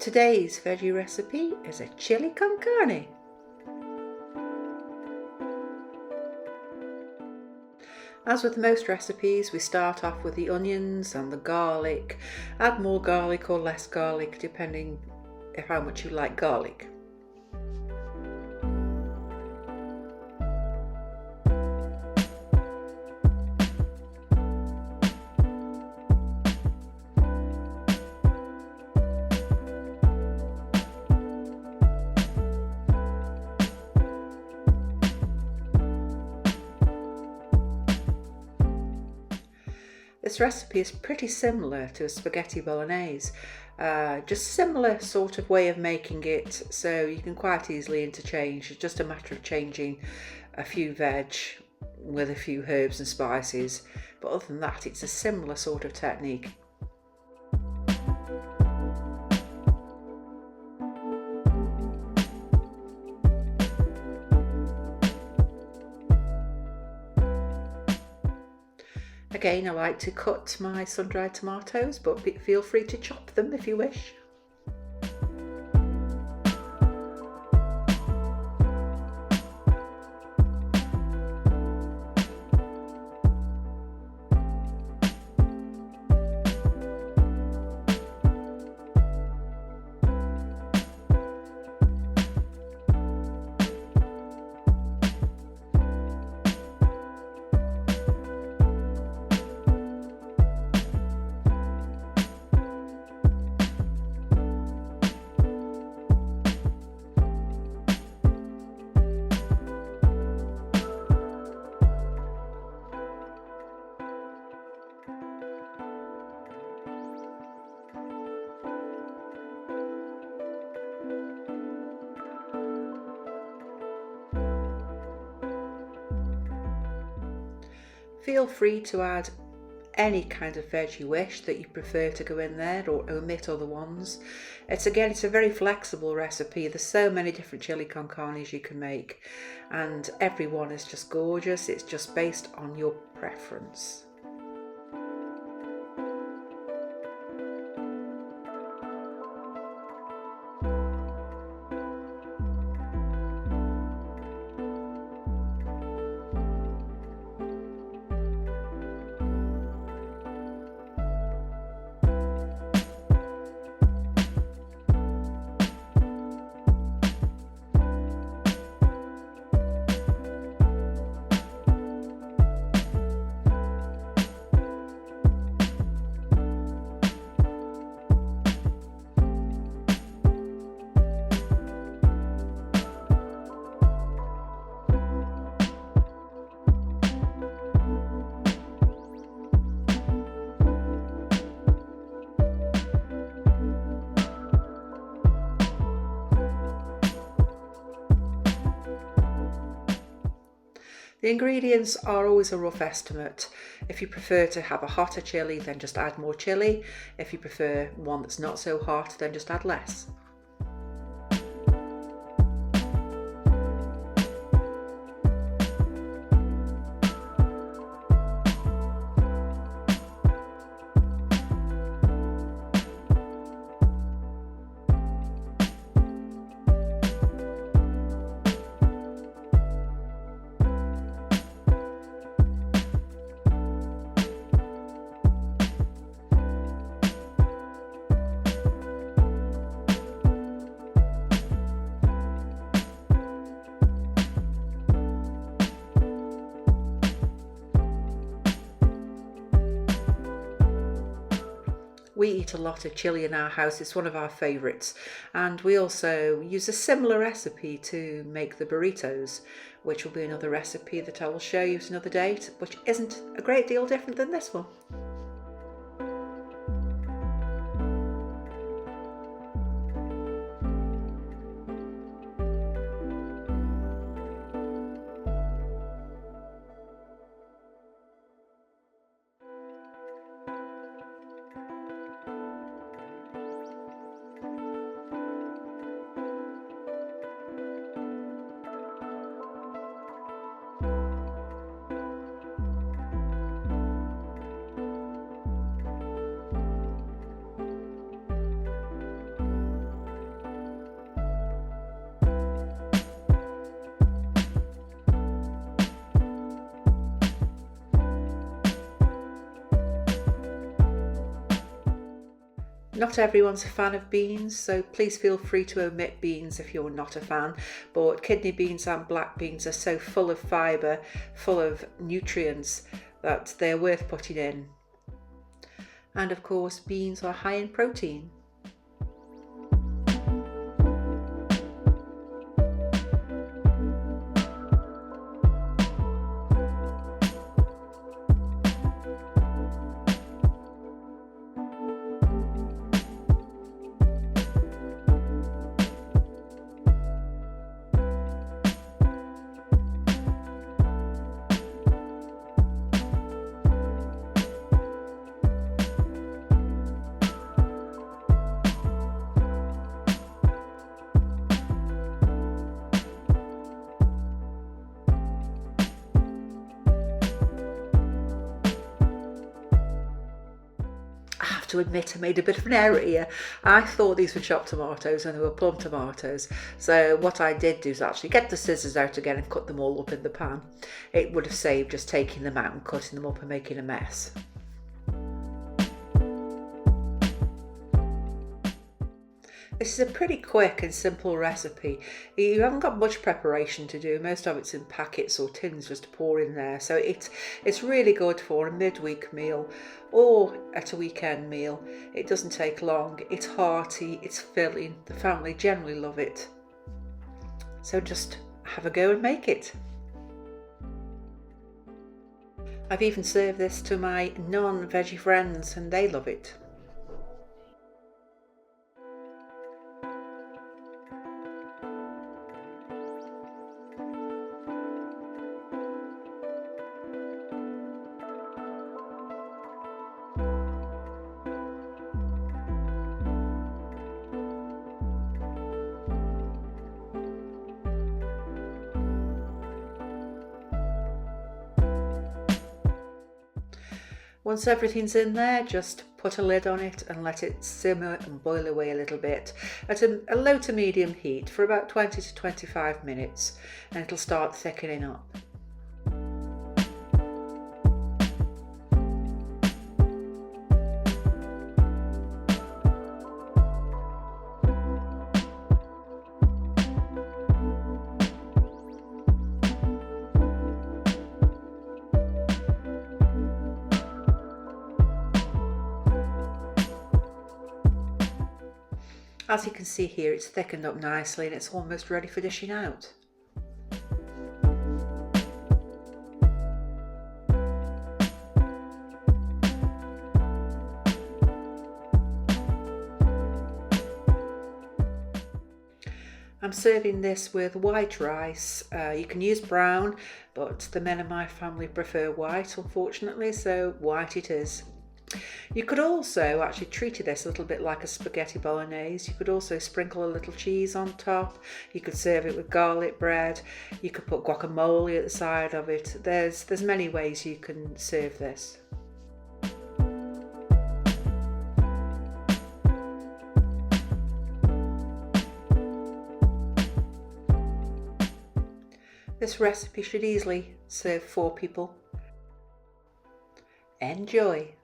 Today's veggie recipe is a chili con carne. As with most recipes, we start off with the onions and the garlic. Add more garlic or less garlic depending on how much you like garlic. This recipe is pretty similar to a spaghetti bolognese, just similar sort of way of making it, so you can quite easily interchange. It's just a matter of changing a few veg with a few herbs and spices, but other than that it's a similar sort of technique. Again, I like to cut my sun-dried tomatoes, but feel free to chop them if you wish. Feel free to add any kind of veg you wish that you prefer to go in there, or omit other ones. It's a very flexible recipe. There's so many different chili con carnes you can make, and every one is just gorgeous. It's just based on your preference. The ingredients are always a rough estimate. If you prefer to have a hotter chili, then just add more chili. If you prefer one that's not so hot, then just add less. We eat a lot of chili in our house. It's one of our favourites, and we also use a similar recipe to make the burritos, which will be another recipe that I will show you at another date, which isn't a great deal different than this one. Not everyone's a fan of beans, so please feel free to omit beans if you're not a fan, but kidney beans and black beans are so full of fibre, full of nutrients, that they're worth putting in. And of course, beans are high in protein. To admit I made a bit of an error here. I thought these were chopped tomatoes and they were plum tomatoes. So what I did do is actually get the scissors out again and cut them all up in the pan. It would have saved just taking them out and cutting them up and making a mess. This is a pretty quick and simple recipe. You haven't got much preparation to do. Most of it's in packets or tins just to pour in there. So it's really good for a midweek meal or at a weekend meal. It doesn't take long. It's hearty, it's filling. The family generally love it. So just have a go and make it. I've even served this to my non-veggie friends and they love it. Once everything's in there, just put a lid on it and let it simmer and boil away a little bit at a low to medium heat for about 20 to 25 minutes, and it'll start thickening up. As you can see here, it's thickened up nicely and it's almost ready for dishing out. I'm serving this with white rice. You can use brown, but the men in my family prefer white, unfortunately, so white it is. You could also actually treat this a little bit like a spaghetti bolognese. You could also sprinkle a little cheese on top. You could serve it with garlic bread. You could put guacamole at the side of it. There's many ways you can serve this. This recipe should easily serve 4 people. Enjoy!